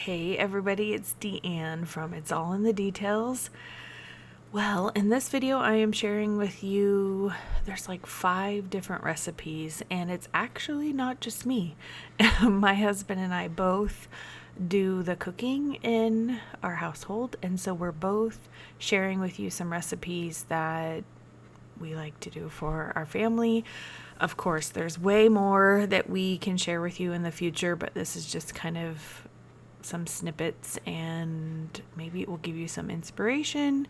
Hey everybody, it's Deanne from It's All in the Details. Well, in this video I am sharing with you, there's like 5 different recipes, and it's actually not just me. My husband and I both do the cooking in our household, and so we're both sharing with you some recipes that we like to do for our family. Of course, there's way more that we can share with you in the future, but this is just kind of some snippets, and maybe it will give you some inspiration,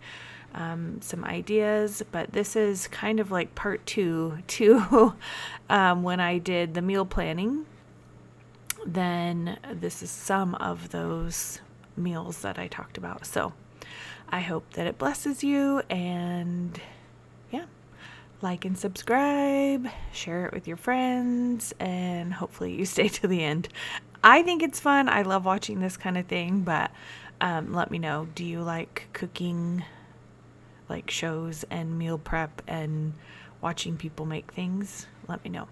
some ideas. But this is kind of like part 2 to when I did the meal planning. Then this is some of those meals that I talked about. So I hope that it blesses you, and yeah, like and subscribe, share it with your friends, and hopefully you stay to the end. I think it's fun. I love watching this kind of thing, but let me know. Do you like cooking, like shows and meal prep and watching people make things? Let me know.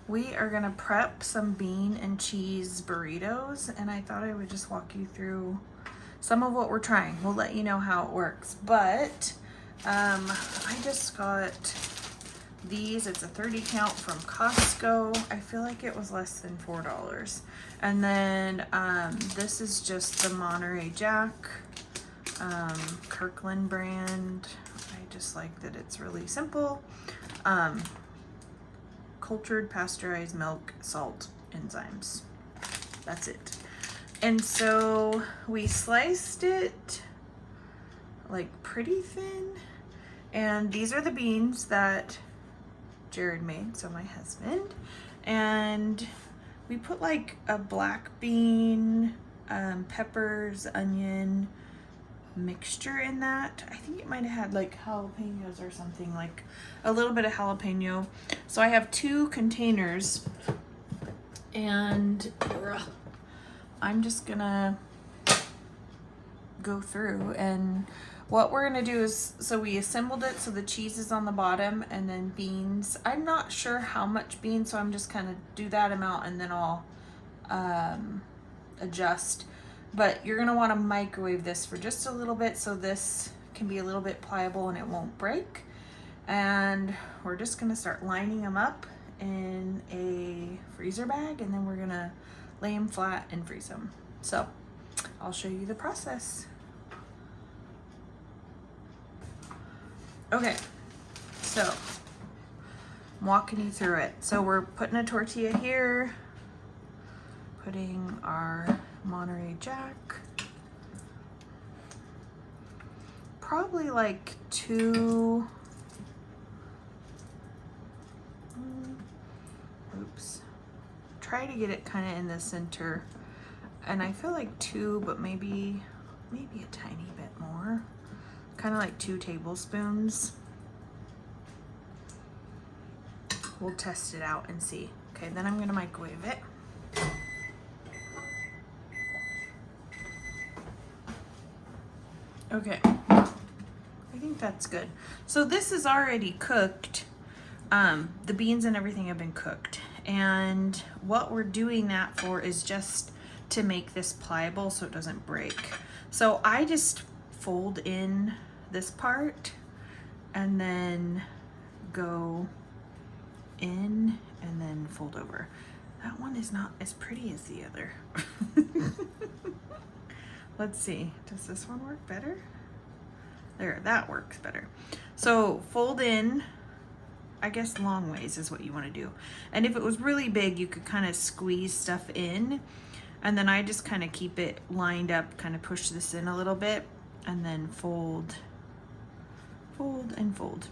We are going to prep some bean and cheese burritos, and I thought I would just walk you through some of what we're trying. We'll let you know how it works, but I just got these. It's a 30 count from Costco. I feel like it was less than $4. And then this is just the Monterey Jack, Kirkland brand. I just like that it's really simple. Cultured pasteurized milk, salt, enzymes. That's it. And so we sliced it like pretty thin. And these are the beans that Jared made, so my husband. And we put like a black bean, peppers, onion mixture in that. I think it might have had like jalapenos or something, like a little bit of jalapeno. So I have 2 containers, and I'm just gonna go through, and what we're gonna do is, so we assembled it so the cheese is on the bottom, and then beans. I'm not sure how much beans, so I'm just kind of do that amount, and then I'll adjust. But you're gonna want to microwave this for just a little bit so this can be a little bit pliable and it won't break. And we're just gonna start lining them up in a freezer bag, and then we're gonna lay them flat and freeze them. So I'll show you the process. Okay, so I'm walking you through it. So we're putting a tortilla here, putting our Monterey Jack, probably like 2, oops, try to get it kind of in the center, and I feel like 2, but maybe a tiny bit more, kind of like 2 tablespoons. We'll test it out and see. Okay, then I'm gonna microwave it. Okay, I think that's good. So this is already cooked. The beans and everything have been cooked. And what we're doing that for is just to make this pliable so it doesn't break. So I just fold in this part and then go in and then fold over. That one is not as pretty as the other. Let's see, does this one work better? There, that works better. So fold in, I guess long ways is what you want to do. And if it was really big, you could kind of squeeze stuff in, and then I just kind of keep it lined up, kind of push this in a little bit, and then fold, fold, and fold.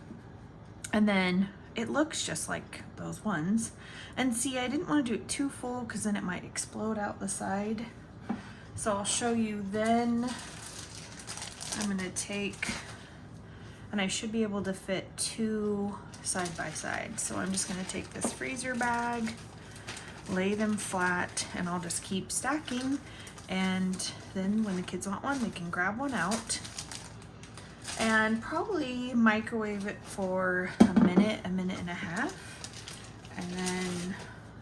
And then it looks just like those ones. And see, I didn't want to do it too full because then it might explode out the side. So I'll show you then. I'm gonna take, and I should be able to fit 2 side by side. So I'm just gonna take this freezer bag, lay them flat, and I'll just keep stacking. And then when the kids want one, they can grab one out. And probably microwave it for a minute and a half. And then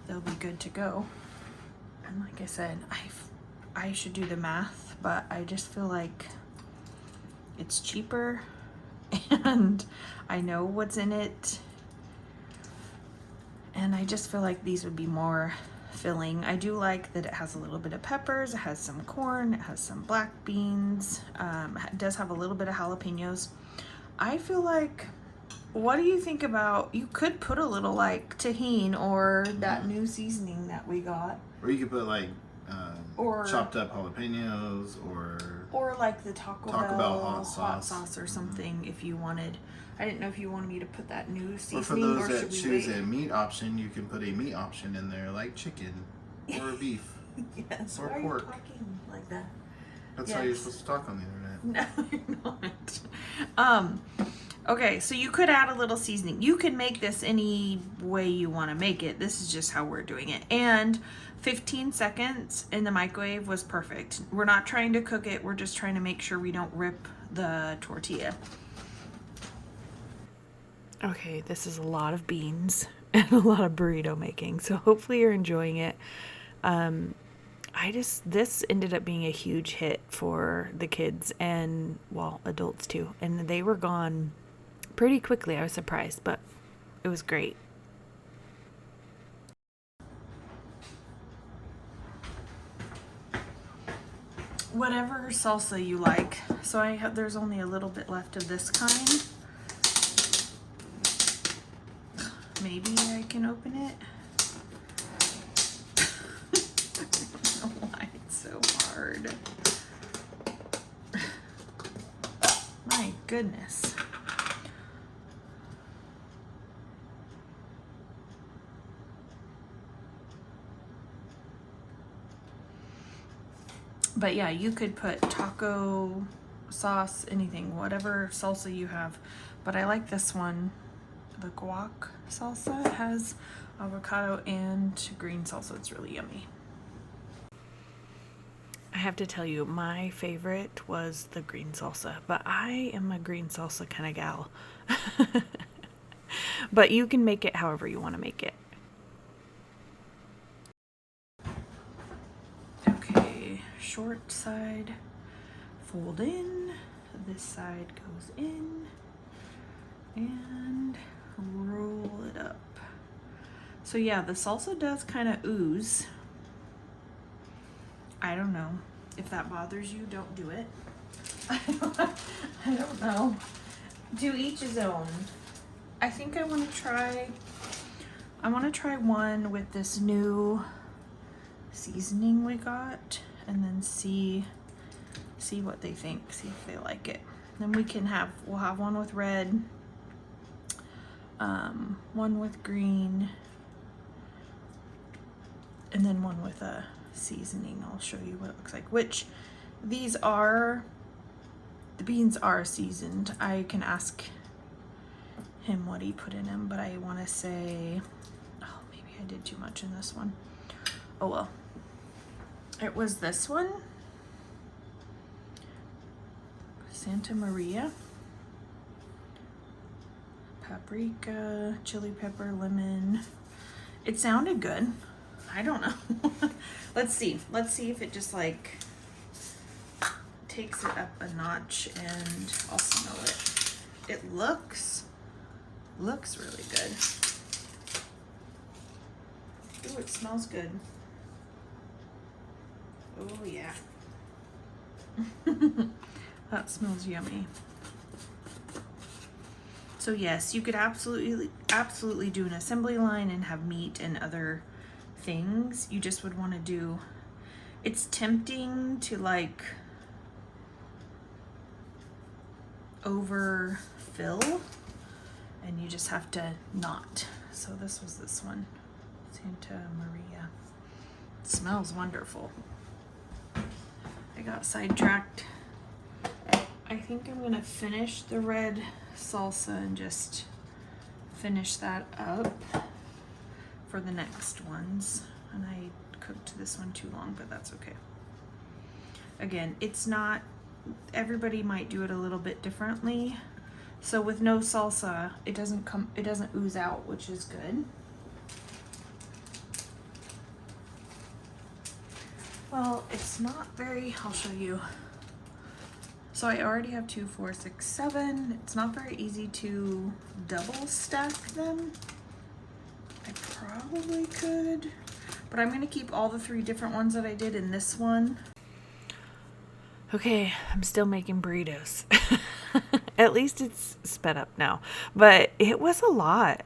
they'll be good to go. And like I said, I should do the math, but I just feel like it's cheaper and I know what's in it. And I just feel like these would be more filling. I do like that it has a little bit of peppers, it has some corn, it has some black beans, it does have a little bit of jalapenos. I feel like, what do you think about, you could put a little like tahini or that new seasoning that we got. Or you could put like or chopped up jalapenos or like the Taco Bell hot sauce or something if you wanted. I didn't know if you wanted me to put that new seasoning. Or for those that choose a meat option, you can put a meat option in there like chicken or beef. Yes. Or why pork. Are you talking like that? That's yes. how you're supposed to talk on the internet. No, you're not. Okay, so you could add a little seasoning. You can make this any way you want to make it. This is just how we're doing it. And 15 seconds in the microwave was perfect. We're not trying to cook it. We're just trying to make sure we don't rip the tortilla. Okay, this is a lot of beans and a lot of burrito making. So hopefully you're enjoying it. This ended up being a huge hit for the kids and, well, adults too. And they were gone pretty quickly. I was surprised, but it was great. Whatever salsa you like. So there's only a little bit left of this kind. Maybe I can open it. I don't know why it's so hard. My goodness. But yeah, you could put taco sauce, anything, whatever salsa you have. But I like this one, the guac salsa. It has avocado and green salsa. It's really yummy. I have to tell you, my favorite was the green salsa, but I am a green salsa kind of gal. But you can make it however you want to make it. Short side fold in, this side goes in, and roll it up. So yeah, the salsa does kind of ooze. I don't know if that bothers you. Don't do it. I don't know. Do each his own. I think I want to try one with this new seasoning we got, and then see what they think, see if they like it. Then we'll have one with red, one with green, and then one with a seasoning. I'll show you what it looks like, which the beans are seasoned. I can ask him what he put in them, but I want to say, oh, maybe I did too much in this one. Oh well. It was this one, Santa Maria, paprika, chili pepper, lemon. It sounded good. I don't know. Let's see if it just like takes it up a notch, and I'll smell it. It looks really good. Ooh, it smells good. Oh yeah. That smells yummy. So yes, you could absolutely do an assembly line and have meat and other things. You just would want to do, it's tempting to like overfill, and you just have to not. So this was this one, Santa Maria. It smells wonderful. I got sidetracked. I think I'm gonna finish the red salsa and just finish that up for the next ones. And I cooked this one too long, but that's okay. Again, it's not, everybody might do it a little bit differently. So with no salsa, it doesn't ooze out, which is good. Well, it's not very, I'll show you. So I already have 2, 4, 6, 7. It's not very easy to double stack them. I probably could, but I'm gonna keep all the 3 different ones that I did in this one. Okay, I'm still making burritos. At least it's sped up now, but it was a lot.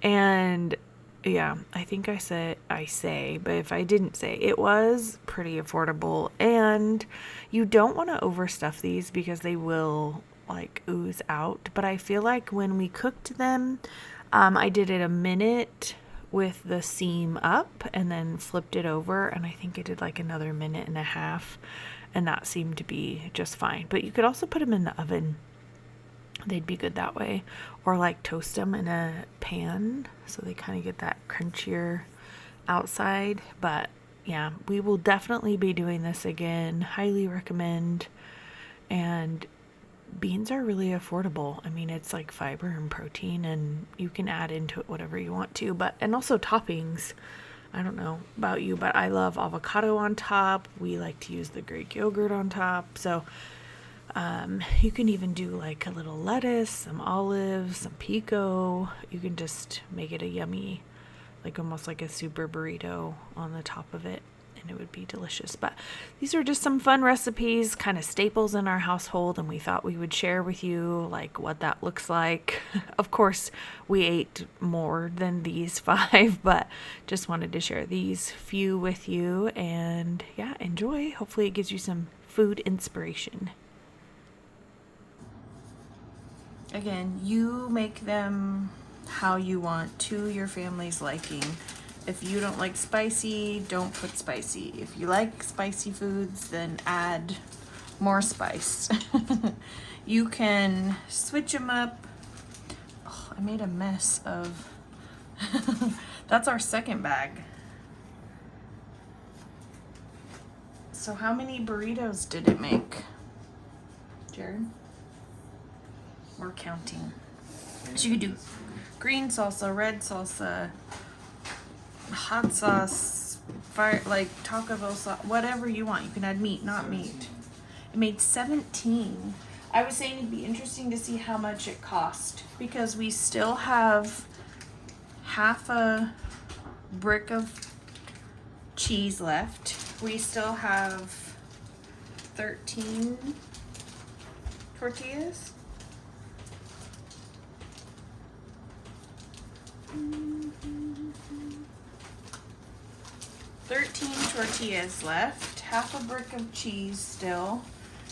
And yeah, I think I say, but if I didn't say, it was pretty affordable. And you don't want to overstuff these because they will like ooze out. But I feel like when we cooked them, I did it a minute with the seam up and then flipped it over. And I think I did like another minute and a half. And that seemed to be just fine. But you could also put them in the oven. They'd be good that way. Or like toast them in a pan so they kind of get that crunchier outside. But yeah, we will definitely be doing this again. Highly recommend. And beans are really affordable. I mean, it's like fiber and protein, and you can add into it whatever you want to. And also toppings. I don't know about you, but I love avocado on top. We like to use the Greek yogurt on top. So you can even do like a little lettuce, some olives, some pico. You can just make it a yummy, like almost like a super burrito on the top of it, and it would be delicious. But these are just some fun recipes, kind of staples in our household, and we thought we would share with you like what that looks like. Of course, we ate more than these 5, but just wanted to share these few with you. And yeah, enjoy. Hopefully it gives you some food inspiration. Again, you make them how you want, to your family's liking. If you don't like spicy, don't put spicy. If you like spicy foods, then add more spice. You can switch them up. Oh, I made a mess of... That's our second bag. So how many burritos did it make, Jared? We're counting. So you could do green salsa, red salsa, hot sauce, fire, like Taco Bell sauce, whatever you want. You can add meat, not meat. It made 17. I was saying it'd be interesting to see how much it cost, because we still have half a brick of cheese left. We still have 13 tortillas. 13 tortillas left, half a brick of cheese still,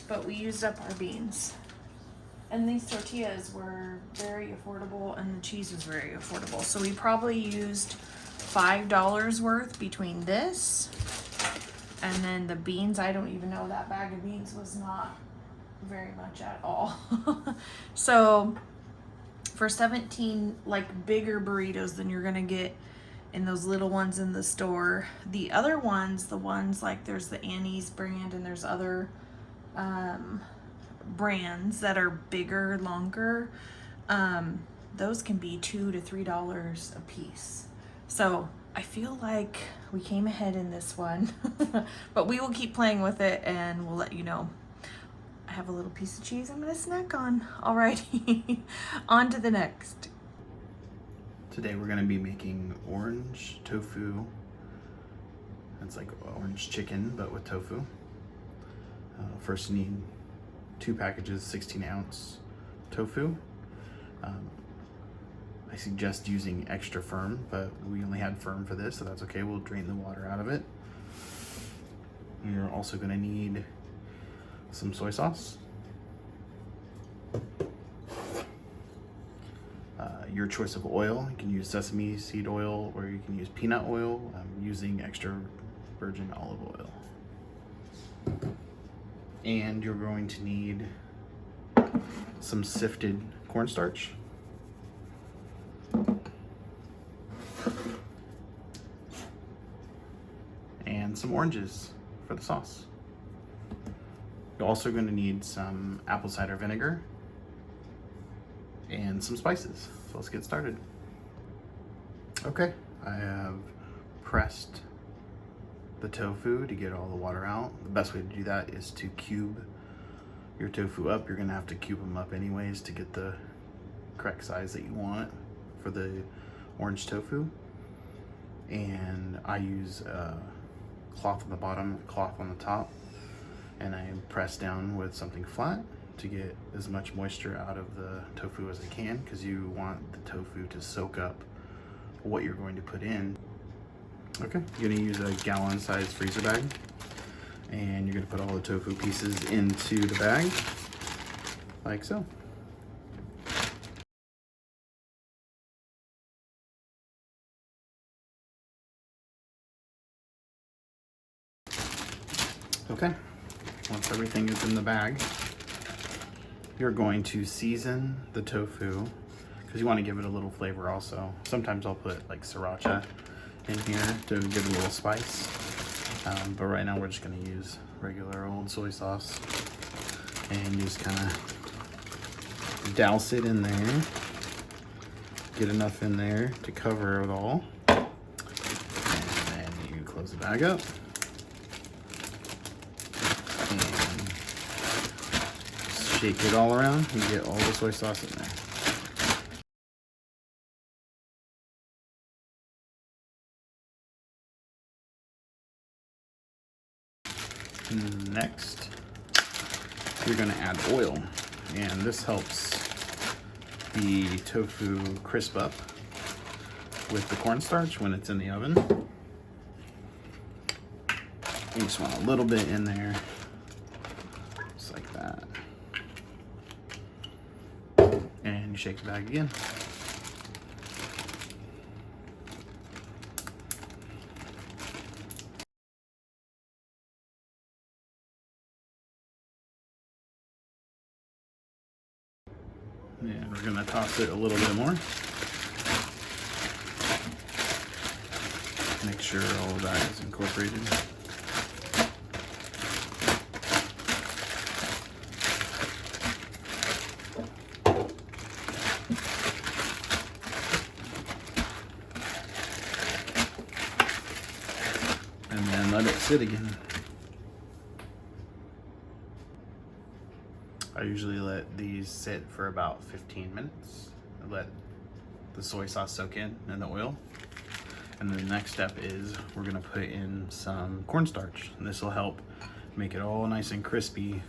but we used up our beans. And these tortillas were very affordable, and the cheese was very affordable. So we probably used $5 worth between this and then the beans. I don't even know, that bag of beans was not very much at all. So for 17 like bigger burritos than you're gonna get in those little ones in the store. The other ones, the ones like there's the Annie's brand and there's other brands that are bigger, longer, those can be $2 to $3 a piece. So I feel like we came ahead in this one, but we will keep playing with it and we'll let you know. I have a little piece of cheese I'm gonna snack on. Alrighty, on to the next. Today we're gonna be making orange tofu. It's like orange chicken, but with tofu. First you need 2 packages, 16-ounce tofu. I suggest using extra firm, but we only had firm for this, so that's okay. We'll drain the water out of it. You're also gonna need some soy sauce. Your choice of oil. You can use sesame seed oil or you can use peanut oil. I'm using extra virgin olive oil. And you're going to need some sifted cornstarch. And some oranges for the sauce. You're also going to need some apple cider vinegar and some spices. So let's get started. Okay, I have pressed the tofu to get all the water out. The best way to do that is to cube your tofu up. You're gonna have to cube them up anyways to get the correct size that you want for the orange tofu. And I use a cloth on the bottom, cloth on the top, and I press down with something flat to get as much moisture out of the tofu as I can, because you want the tofu to soak up what you're going to put in. Okay, you're gonna use a gallon sized freezer bag, and you're gonna put all the tofu pieces into the bag, like so. Okay, once everything is in the bag, you're going to season the tofu, because you want to give it a little flavor also. Sometimes I'll put like sriracha in here to give it a little spice. But right now we're just going to use regular old soy sauce and just kind of douse it in there. Get enough in there to cover it all. And then you close the bag up. And shake it all around and get all the soy sauce in there. Next, you're going to add oil, and this helps the tofu crisp up with the cornstarch when it's in the oven. You just want a little bit in there, just like that. And you shake the bag again. And we're gonna toss it a little bit more. Make sure all of that is incorporated. And then let it sit again. I usually let these sit for about 15 minutes. I let the soy sauce soak in the oil. And then the next step is we're gonna put in some cornstarch. And this will help make it all nice and crispy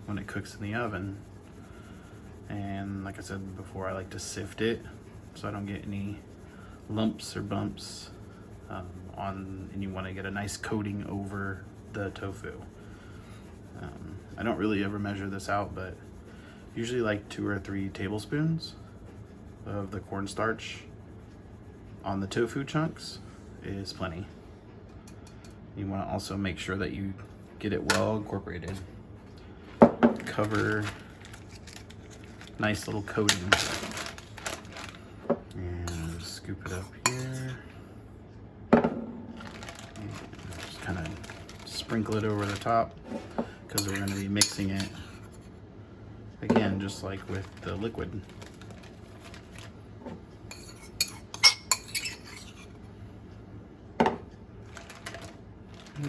when it cooks in the oven. And like I said before, I like to sift it so I don't get any lumps or bumps and you wanna get a nice coating over the tofu. I don't really ever measure this out, but usually like 2 or 3 tablespoons of the cornstarch on the tofu chunks is plenty. You want to also make sure that you get it well incorporated. Cover nice little coating. And scoop it up here. And just kind of sprinkle it over the top, because we're going to be mixing it again, just like with the liquid.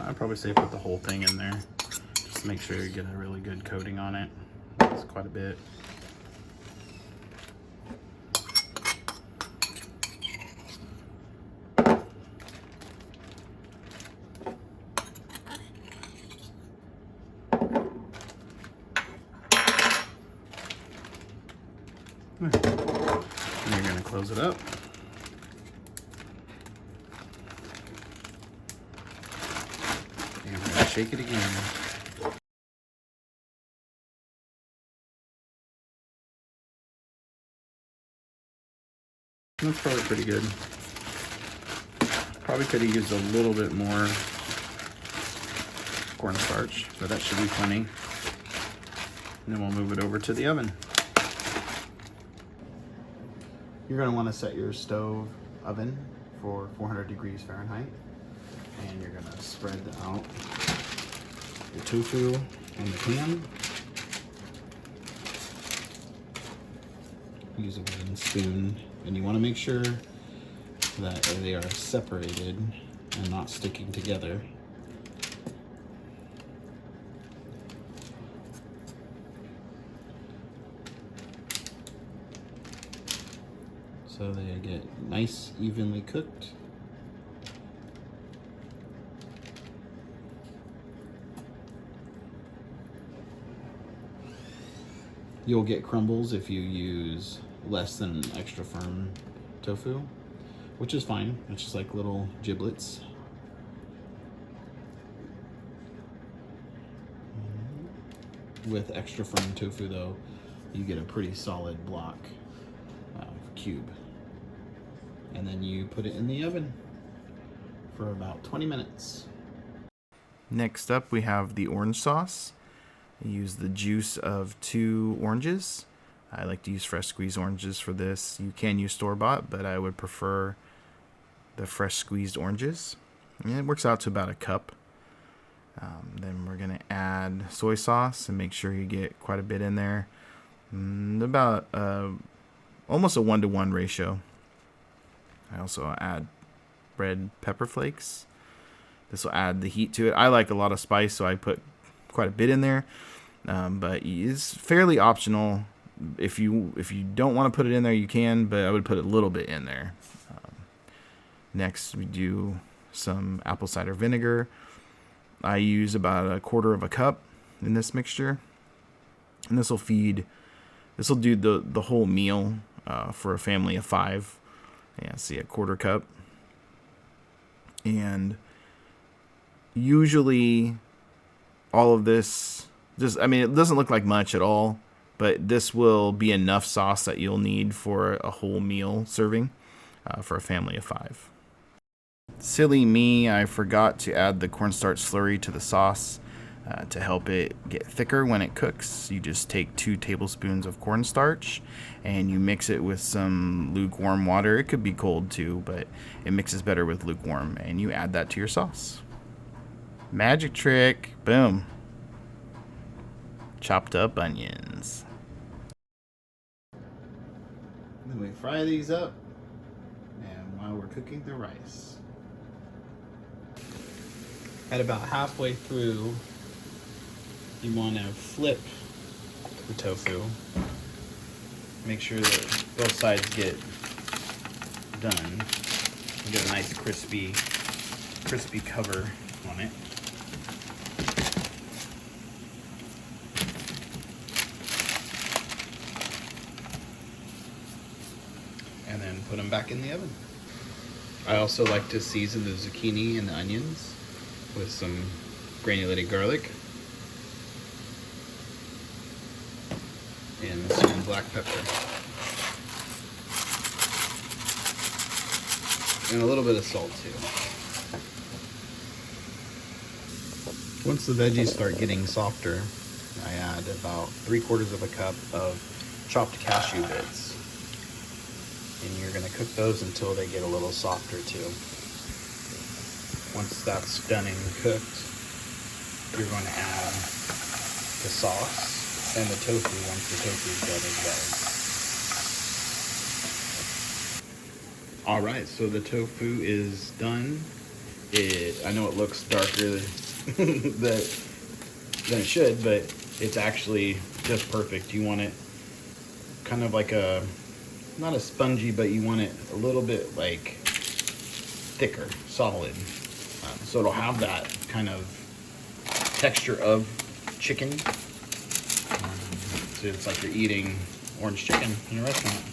I'd probably say put the whole thing in there, just to make sure you get a really good coating on it. That's quite a bit. And you're going to close it up. And we're going to shake it again. That's probably pretty good. Probably could have used a little bit more cornstarch, but that should be plenty. And then we'll move it over to the oven. You're going to want to set your stove oven for 400 degrees Fahrenheit. And you're going to spread out your tofu in the pan. Use a wooden spoon, and you want to make sure that they are separated and not sticking together. so they get nice, evenly cooked. You'll get crumbles if you use less than extra firm tofu, which is fine. It's just like little giblets. With extra firm tofu though, you get a pretty solid block cube. And then you put it in the oven for about 20 minutes. Next up we have the orange sauce. I use the juice of 2 oranges. I like to use fresh squeezed oranges for this. You can use store-bought, but I would prefer the fresh squeezed oranges. And it works out to about a cup. Then we're going to add soy sauce and make sure you get quite a bit in there. About almost a 1-to-1 ratio. I also add red pepper flakes. This will add the heat to it. I like a lot of spice, so I put quite a bit in there. But it's fairly optional. If you don't want to put it in there, you can, but I would put a little bit in there. Next, we do some apple cider vinegar. I use about 1/4 cup in this mixture, and this will do the whole meal for a family of 5. Yeah, see, 1/4 cup. And usually all of this, it doesn't look like much at all, but this will be enough sauce that you'll need for a whole meal serving for a family of 5. Silly me, I forgot to add the cornstarch slurry to the sauce to help it get thicker when it cooks. You just take 2 tablespoons of cornstarch and you mix it with some lukewarm water. It could be cold too, but it mixes better with lukewarm, and you add that to your sauce. Magic trick, boom. Chopped up onions. Then we fry these up, and while we're cooking the rice. At about halfway through, you want to flip the tofu. Make sure that both sides get done. You get a nice crispy cover on it. And then put them back in the oven. I also like to season the zucchini and the onions with some granulated garlic and some black pepper and a little bit of salt too. Once the veggies start getting softer, I add about 3/4 cup of chopped cashew bits, and you're going to cook those until they get a little softer too. Once that's done and cooked, you're going to add the sauce and the tofu once the tofu is done as well. Alright, so the tofu is done. I know it looks darker than it should, but it's actually just perfect. You want it kind of like not a spongy, but you want it a little bit like thicker, solid. So it'll have that kind of texture of chicken. So it's like you're eating orange chicken in a restaurant.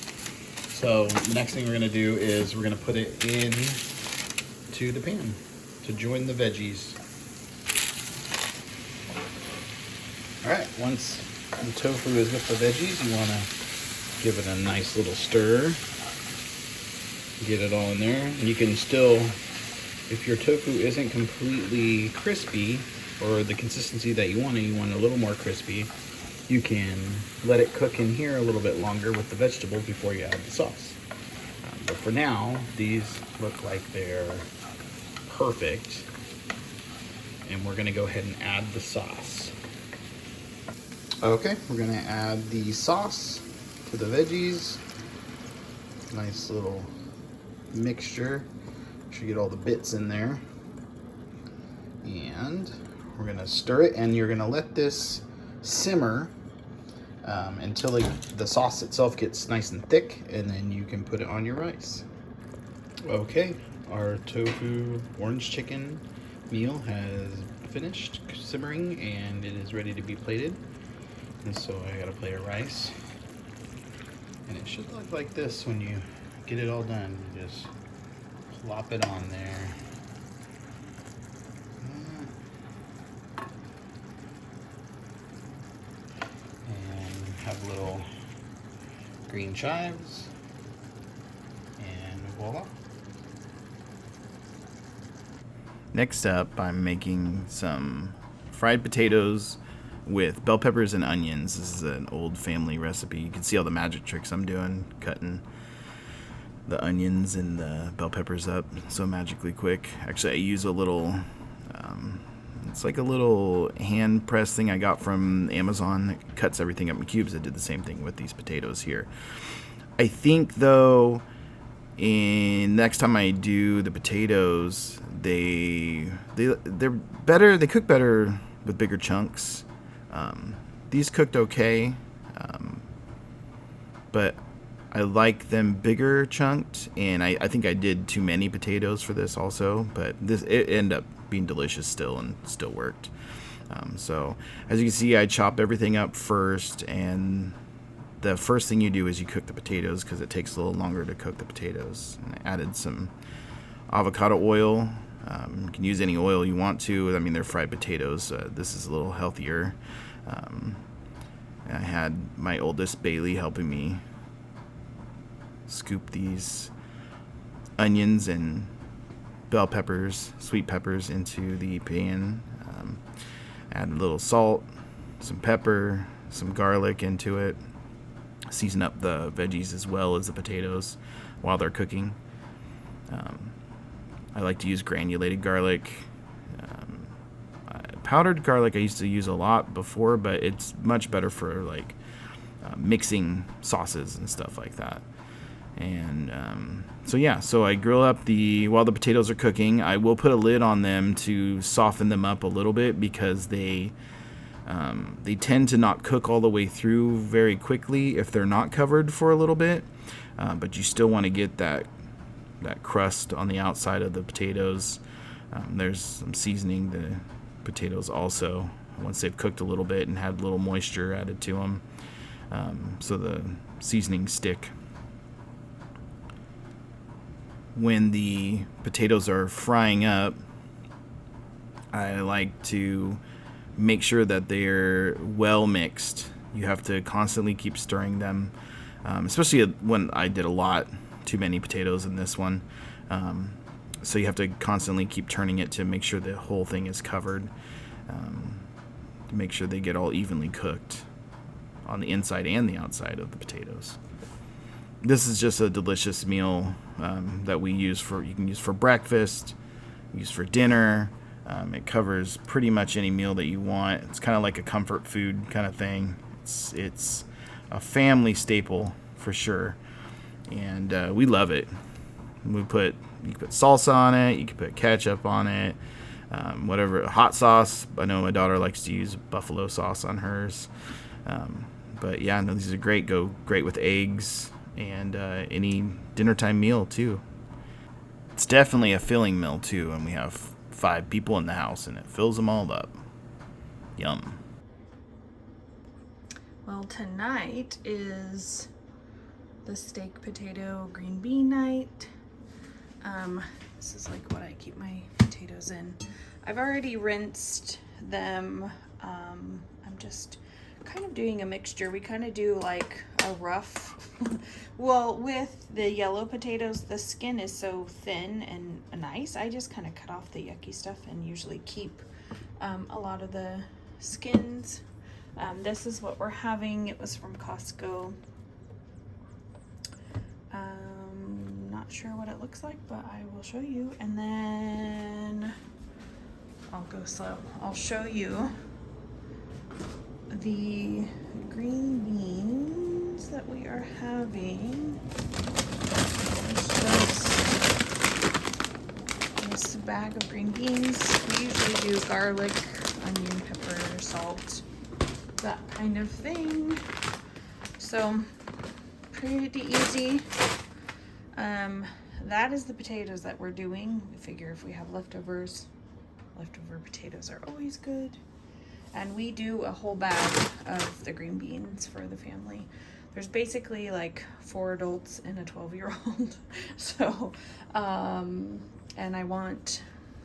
So the next thing we're going to do is we're going to put it into the pan to join the veggies. Alright, once the tofu is with the veggies, you want to give it a nice little stir. Get it all in there. And you can still, if your tofu isn't completely crispy, or the consistency that you want a little more crispy, you can let it cook in here a little bit longer with the vegetables before you add the sauce. But for now, these look like they're perfect. And we're gonna go ahead and add the sauce. Okay, we're gonna add the sauce to the veggies. Nice little mixture. Make sure you get all the bits in there. And we're gonna stir it, and you're gonna let this simmer until the sauce itself gets nice and thick, and then you can put it on your rice. Okay, our tofu orange chicken meal has finished simmering and it is ready to be plated. And so I got a plate of rice, and it should look like this when you get it all done. You just plop it on there. And have little green chives, and voila. Next up, I'm making some fried potatoes with bell peppers and onions. This is an old family recipe. You can see all the magic tricks I'm doing, cutting the onions and the bell peppers up so magically quick. Actually, I use a little, it's like a little hand press thing I got from Amazon that cuts everything up in cubes. I did the same thing with these potatoes here. I think though, next time I do the potatoes, they're better. They cook better with bigger chunks. These cooked okay, but I like them bigger chunked, and I think I did too many potatoes for this also, but it ended up being delicious still and still worked. So as you can see, I chop everything up first, and the first thing you do is you cook the potatoes because it takes a little longer to cook the potatoes. And I added some avocado oil. You can use any oil you want to. I mean, they're fried potatoes. This is a little healthier. I had my oldest Bailey helping me scoop these onions and bell peppers, sweet peppers into the pan. Add a little salt, some pepper, some garlic into it. Season up the veggies as well as the potatoes while they're cooking. I like to use granulated garlic. Powdered garlic I used to use a lot before, but it's much better for like mixing sauces and stuff like that. And so I grill up while the potatoes are cooking. I will put a lid on them to soften them up a little bit because they tend to not cook all the way through very quickly if they're not covered for a little bit. But you still want to get that crust on the outside of the potatoes. There's some seasoning the potatoes also once they've cooked a little bit and had a little moisture added to them, so the seasonings stick. When the potatoes are frying up, I like to make sure that they're well mixed. You have to constantly keep stirring them, especially when I did too many potatoes in this one. So you have to constantly keep turning it to make sure the whole thing is covered, to make sure they get all evenly cooked on the inside and the outside of the potatoes. This is just a delicious meal that you can use for breakfast, use for dinner. It covers pretty much any meal that you want. It's kind of like a comfort food kind of thing. It's a family staple for sure, and we love it. You can put salsa on it. You can put ketchup on it. Whatever, hot sauce. I know my daughter likes to use buffalo sauce on hers. But yeah, no, these are great. Go great with eggs and any dinner time meal too. It's definitely a filling meal too, and we have 5 people in the house, and it fills them all up. Yum. Well, tonight is the steak, potato, green bean night. This is like what I keep my potatoes in. I've already rinsed them. I'm just kind of doing a mixture. We kind of do like a rough, well, with the yellow potatoes, the skin is so thin and nice. I just kind of cut off the yucky stuff and usually keep a lot of the skins. This is what we're having. It was from Costco. Not sure what it looks like, but I will show you. And then I'll go slow. I'll show you the green beans that we are having. This bag of green beans. We usually do garlic, onion, pepper, salt, that kind of thing. So pretty easy. That is the potatoes that we're doing. We figure if we have leftovers, leftover potatoes are always good. And we do a whole bag of the green beans for the family. There's basically like 4 adults and a 12-year-old. So, and I want,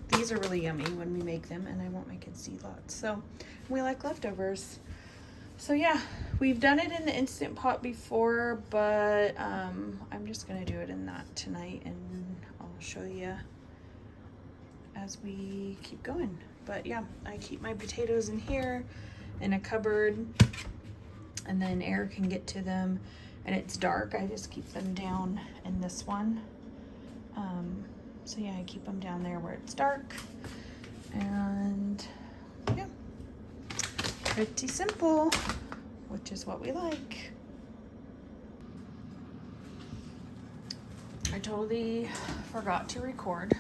these are really yummy when we make them, and I want my kids to eat lots. So we like leftovers. So yeah, we've done it in the Instant Pot before, but I'm just gonna do it in that tonight, and I'll show you as we keep going. But yeah, I keep my potatoes in here in a cupboard, and then air can get to them, and it's dark. I just keep them down in this one. So yeah, I keep them down there where it's dark, and yeah, pretty simple, which is what we like. I totally forgot to record.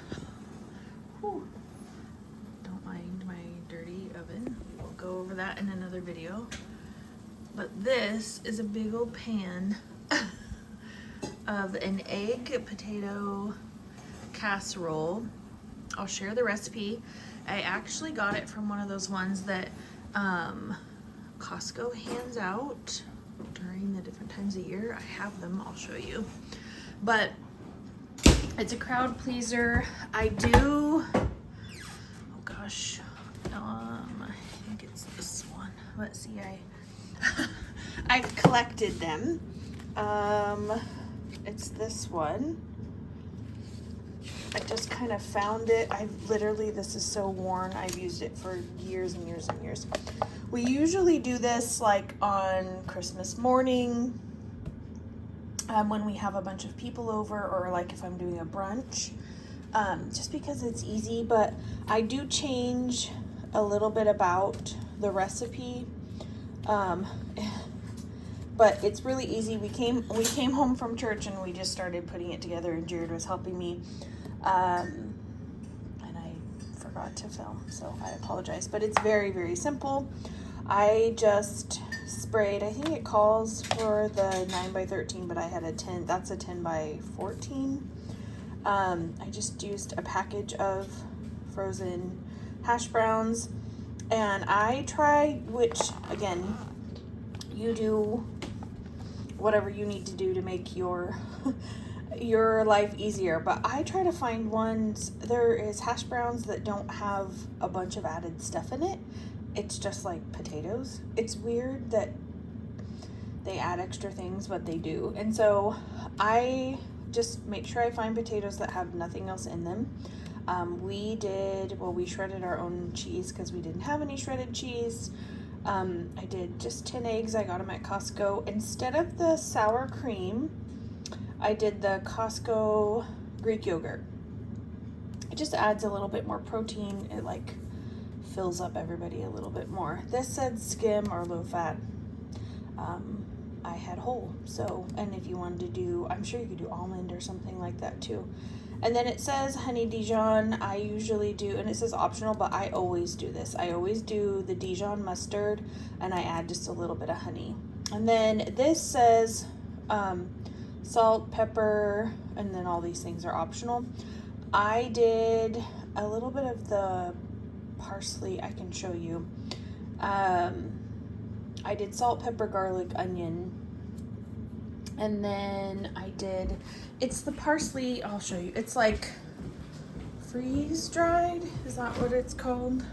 Whew. Don't mind my dirty oven. We'll go over that in another video. But this is a big old pan of an egg potato casserole. I'll share the recipe. I actually got it from one of those ones that Costco hands out during the different times of year. I have them, I'll show you. But it's a crowd pleaser. I do, oh gosh, I think it's this one. Let's see, I've collected them. It's this one. I just kind of found it. This is so worn. I've used it for years and years and years. We usually do this like on Christmas morning, when we have a bunch of people over, or like if I'm doing a brunch, just because it's easy. But I do change a little bit about the recipe, but it's really easy. We came home from church and we just started putting it together, and Jared was helping me, and I forgot to film, so I apologize. But it's very, very simple. I just sprayed, I think it calls for the 9x13, but I had a 10, that's a 10x14. I just used a package of frozen hash browns, and I try, which again, you do whatever you need to do to make your your life easier, but I try to find ones, there is hash browns that don't have a bunch of added stuff in it. It's just like potatoes. It's weird that they add extra things, but they do. And so I just make sure I find potatoes that have nothing else in them. We shredded our own cheese because we didn't have any shredded cheese. I did just 10 eggs. I got them at Costco. Instead of the sour cream, I did the Costco Greek yogurt. It just adds a little bit more protein. It like fills up everybody a little bit more. This said skim or low fat. I had whole. So, and if you wanted to do, I'm sure you could do almond or something like that too. And then it says honey Dijon. I usually do, and it says optional, but I always do this. I always do the Dijon mustard, and I add just a little bit of honey. And then this says salt, pepper, and then all these things are optional. I did a little bit of the parsley. I can show you. I did salt, pepper, garlic, onion, and then I did, it's the parsley, I'll show you. It's like freeze dried, is that what it's called?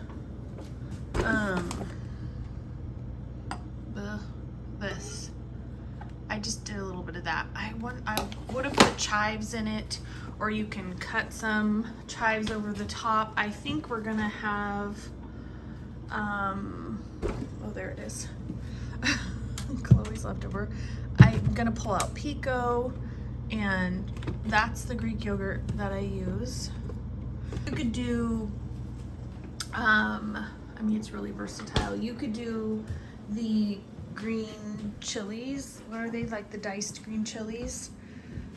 This. I just did a little bit of that. I would have put chives in it, or you can cut some chives over the top. I think we're gonna have, oh, there it is. Chloe's leftover. I'm gonna pull out pico, and that's the Greek yogurt that I use. You could do, I mean, it's really versatile. You could do the green chilies. What are they, like the diced green chilies?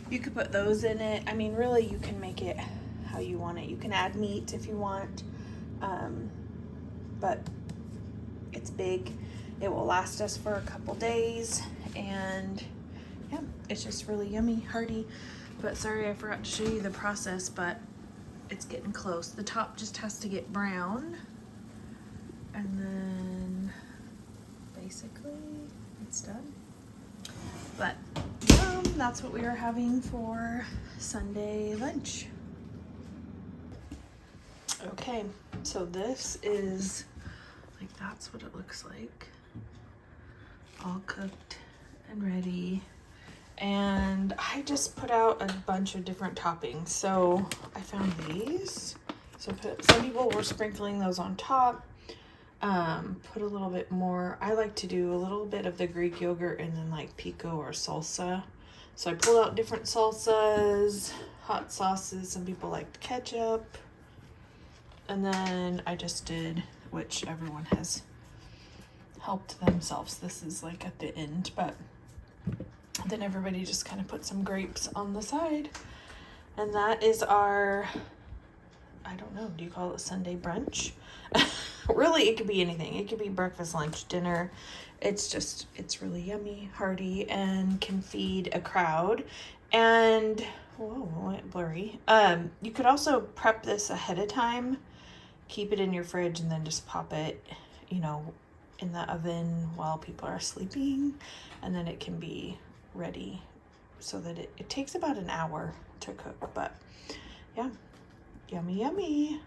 You could put those in it. I mean, really, you can make it how you want it. You can add meat if you want, but It's big. It will last us for a couple days, and yeah, it's just really yummy, hearty. But sorry, I forgot to show you the process, but it's getting close. The top just has to get brown, and then basically it's done. But that's what we are having for Sunday lunch. Okay, so this is like, that's what it looks like, all cooked and ready. And I just put out a bunch of different toppings. So I found these. So some people were sprinkling those on top. Put a little bit more. I like to do a little bit of the Greek yogurt and then like pico or salsa. So I pulled out different salsas, hot sauces. Some people liked ketchup. And then I just did, which everyone has helped themselves. This is like at the end, but then everybody just kind of put some grapes on the side. And that is our, I don't know, do you call it Sunday brunch? Really, it could be anything. It could be breakfast, lunch, dinner. It's really yummy, hearty, and can feed a crowd. And, whoa, it went blurry. You could also prep this ahead of time, keep it in your fridge, and then just pop it, you know, in the oven while people are sleeping. And then it can be ready so that it takes about an hour to cook. But yeah, yummy, yummy.